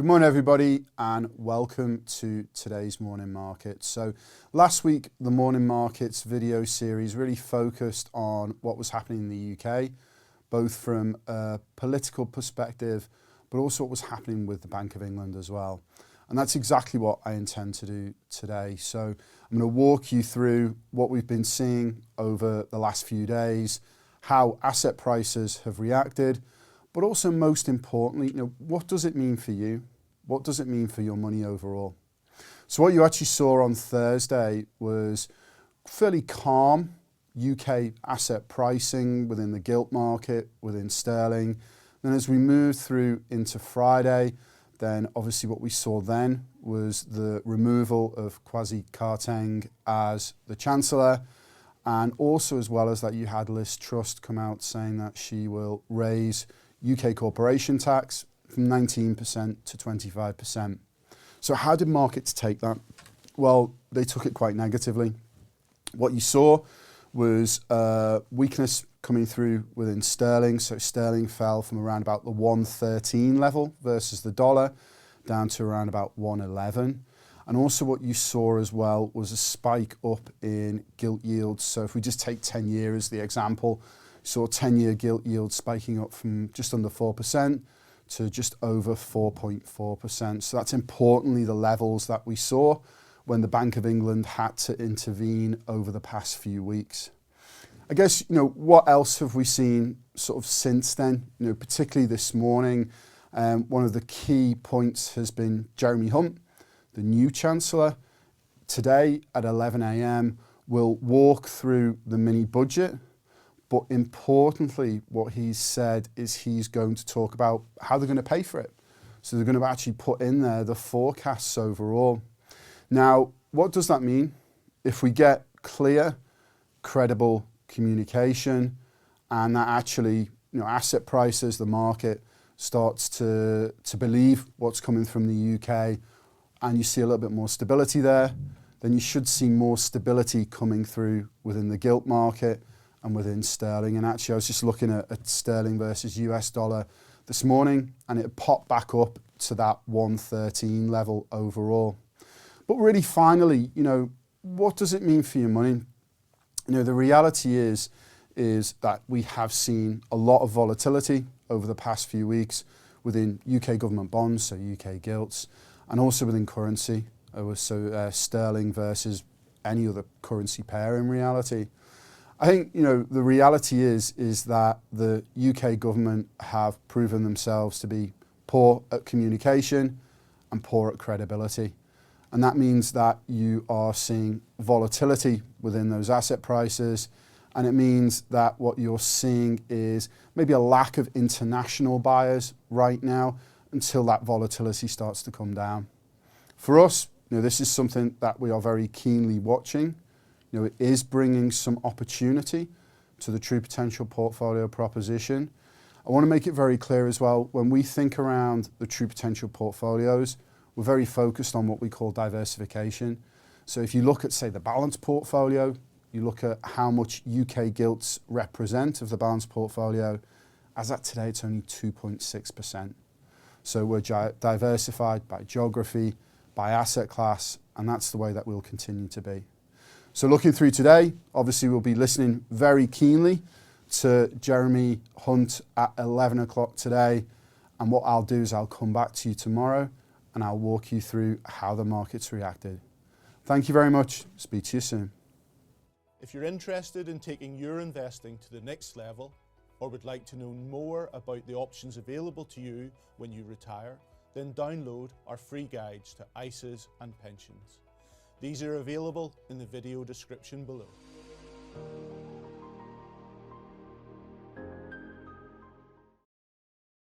Good morning everybody and welcome to today's morning market. So last week the morning markets video series really focused on what was happening in the UK, both from a political perspective but also what was happening with the Bank of England as well. And that's exactly what I intend to do today. So I'm going to walk you through what we've been seeing over the last few days, how asset prices have reacted, but also most importantly, what does it mean for you? What does it mean for your money overall? So what you actually saw on Thursday was fairly calm UK asset pricing within the gilt market, within sterling. Then as we moved through into Friday, then obviously what we saw then was the removal of Kwasi Kwarteng as the Chancellor. And also as well as that, you had Liz Truss come out saying that she will raise UK corporation tax from 19% to 25%. So how did markets take that? Well, they took it quite negatively. What you saw was weakness coming through within sterling. So sterling fell from around about the 113 level versus the dollar down to around about 111. And also what you saw as well was a spike up in gilt yields. So if we just take 10-year as the example, saw 10-year gilt yield spiking up from just under 4% to just over 4.4%. So that's importantly the levels that we saw when the Bank of England had to intervene over the past few weeks. I guess, what else have we seen sort of since then? Particularly this morning, one of the key points has been Jeremy Hunt, the new Chancellor. Today at 11 a.m, we'll walk through the mini budget. But importantly, what he's said is he's going to talk about how they're going to pay for it. So they're going to actually put in there the forecasts overall. Now, what does that mean? If we get clear, credible communication and that actually, asset prices, the market starts to believe what's coming from the UK and you see a little bit more stability there, then you should see more stability coming through within the gilt market and within sterling. And actually I was just looking at sterling versus US dollar this morning and it popped back up to that 113 level overall. But really finally, what does it mean for your money? The reality is that we have seen a lot of volatility over the past few weeks within UK government bonds, so UK gilts, and also within currency, so sterling versus any other currency pair in reality. I think, the reality is that the UK government have proven themselves to be poor at communication and poor at credibility. And that means that you are seeing volatility within those asset prices. And it means that what you're seeing is maybe a lack of international buyers right now until that volatility starts to come down. For us, this is something that we are very keenly watching. It is bringing some opportunity to the true potential portfolio proposition. I want to make it very clear as well, when we think around the true potential portfolios, we're very focused on what we call diversification. So if you look at, say, the balanced portfolio, you look at how much UK gilts represent of the balanced portfolio, as at today, it's only 2.6%. So we're diversified by geography, by asset class, and that's the way that we'll continue to be. So looking through today, obviously we'll be listening very keenly to Jeremy Hunt at 11 o'clock today. And what I'll do is I'll come back to you tomorrow and I'll walk you through how the market's reacted. Thank you very much. Speak to you soon. If you're interested in taking your investing to the next level or would like to know more about the options available to you when you retire, then download our free guides to ISAs and pensions. These are available in the video description below.